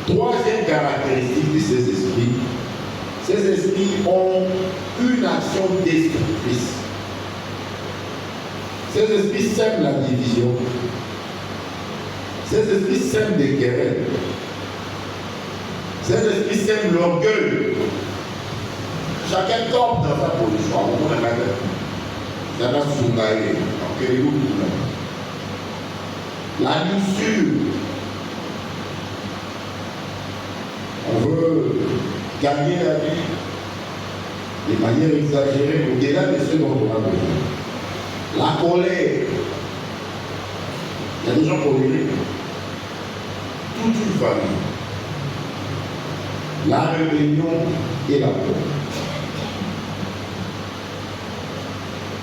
Troisième caractéristique de ces esprits ont une action destructrice. Ces esprits sèment la division. Ces esprits sèment des querelles. Ces esprits sèment l'orgueil. Chacun tombe dans sa position. On a la luxure. On veut gagner la vie de manière exagérée, au-delà de ce dont on a besoin. La colère. Il y a des gens colériques. Toute une famille. La rébellion et la peur.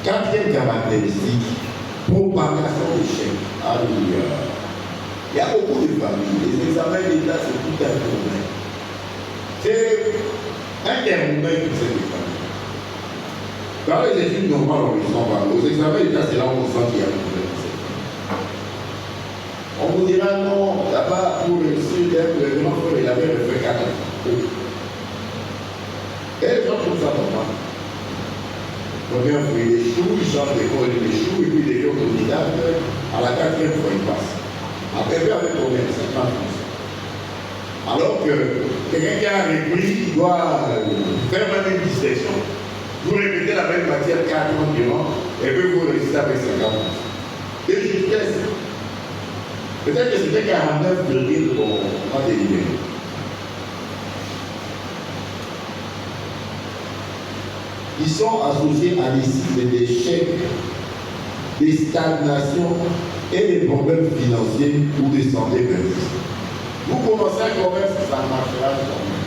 Quatrième caractéristique, propagation du chèque. Alléluia. Il y a beaucoup de familles. Les examens d'État, c'est tout un problème. C'est un thermomètre pour cette famille. Dans les études normales, on ne sent pas. Aux examens d'État, c'est là où on sent qu'il y a un problème. On vous dira non, là-bas, pour réussir, le grand frère, il avait refait 4 ans. Et les gens trouvent ça normal. Première fois, il échoue, il change d'école, il échoue, et puis il est autodidacte. À la 4e fois, il passe. Après, avec combien? 5 ans. Alors que quelqu'un qui a repris, il doit faire même une distinction. Vous répétez la même matière 4 ans durant, et puis vous réussissez avec 50 ans. De justesse. Peut-être que c'était 49 virgule on va délivrer. Ils sont associés à des cycles d'échecs, des stagnations et des problèmes financiers ou de santé persistants. Vous commencez un commerce, ça ne marchera jamais.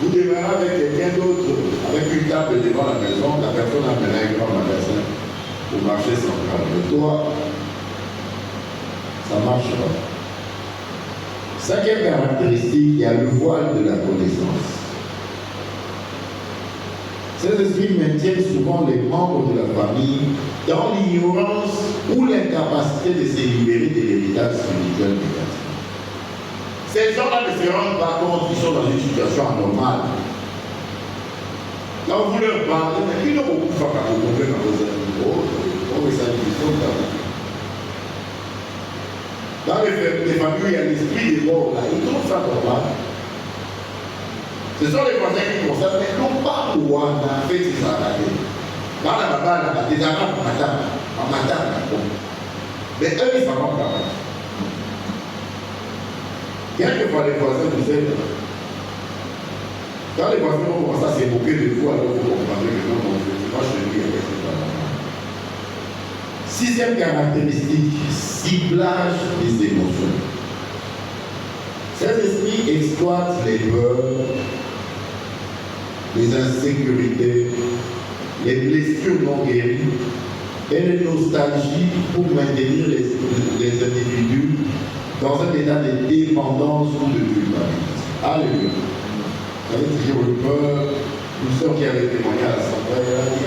Vous démarrez avec quelqu'un d'autre, avec une table devant la maison, la personne a mené un grand magasin au marché central. Mais toi, ça ne marche pas. Cinquième caractéristique, il y a le voile de la connaissance. Ces esprits maintiennent souvent les membres de la famille dans l'ignorance ou l'incapacité de se libérer de l'héritage spirituel négatif. Ces gens-là ne se rendent pas compte qu'ils sont dans une situation anormale. Quand vous leur parlez, ils n'ont beaucoup de fois qu'à vous comprendre dans vos amis. Dans les familles, il y a l'esprit des morts là, ils trouvent ça normal. Ce sont les voisins qui concernent, mais non pas pour on a fait ces arrêtés. Dans la baba, des arabes, madame, mais eux, ils s'en vont pas. Quelquefois, les voisins vous aident. Quand les voisins vont commencer à se moquer de vous, alors vous comprenez que non, moi je te dis avec ces parents. Sixième caractéristique, ciblage des émotions. Ces esprits exploitent les peurs, les insécurités, les blessures non guéries et les nostalgies pour maintenir les individus dans un état de dépendance ou de culpabilité. Alléluia. Vous savez, toujours le peur, une soeur qui avait témoigné à l'Assemblée, elle a dit,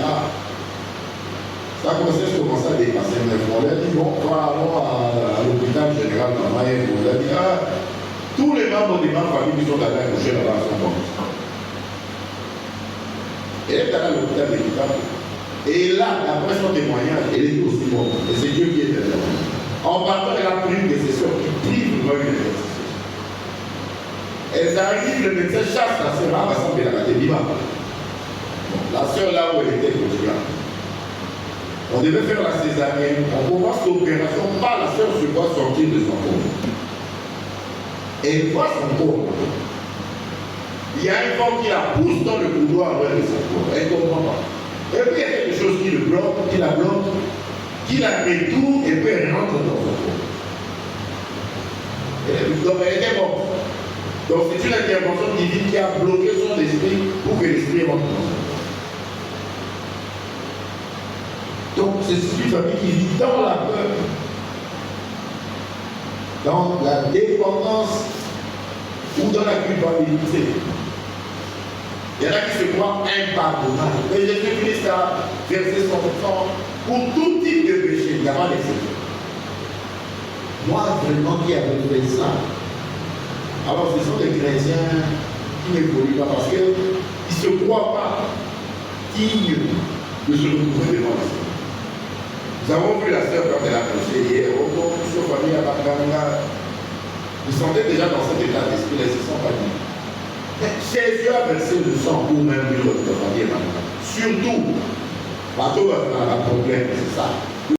ça commençait à dépasser 9 mois. Elle a dit, bon, allons à l'hôpital général dans Maïen. Elle a dit, tous les membres de ma famille qui sont allés accoucher là-bas sont morts. Elle est allée à l'hôpital médical. Et là, après son témoignage, elle était aussi morte. Et c'est Dieu qui est derrière. En partant, elle a pris une de ses soeurs qui prie pour une intercession. Elles arrivent, le médecin chasse la soeur, va s'en faire la vivante. La soeur, là où elle était, continue. On devait faire la césarienne. On commence l'opération, pas la soeur se voit sortir de son corps. Et elle voit son corps. Il y a une femme qui la pousse dans le couloir vers son corps. Elle ne comprend pas. Et puis il y a quelque chose qui le bloque, qui la bloque, qui la retourne et puis elle rentre dans son corps. Donc elle était morte. Donc c'est une intervention divine qui a bloqué son esprit pour que l'esprit rentre dans son corps. Donc c'est une famille qui vit dans la peur, dans la dépendance ou dans la culpabilité. Il y en a qui se croient impardonnables. Mais Jésus-Christ a versé son sang pour tout type de péché. Il n'y a pas d'exception. Moi, vraiment, qui avait fait ça. Alors, ce sont des chrétiens qui n'évoluent pas parce qu'ils ne se croient pas dignes de se retrouver devant le Seigneur. Nous avons vu la sœur quand elle a prêché hier, au cours de sa famille à Bakanga. Ils sentaient déjà dans cet état d'esprit, ils ne se sont pas dit. Mais Jésus a versé le sang pour même lui de famille. Surtout, bateau va faire un problème, c'est ça.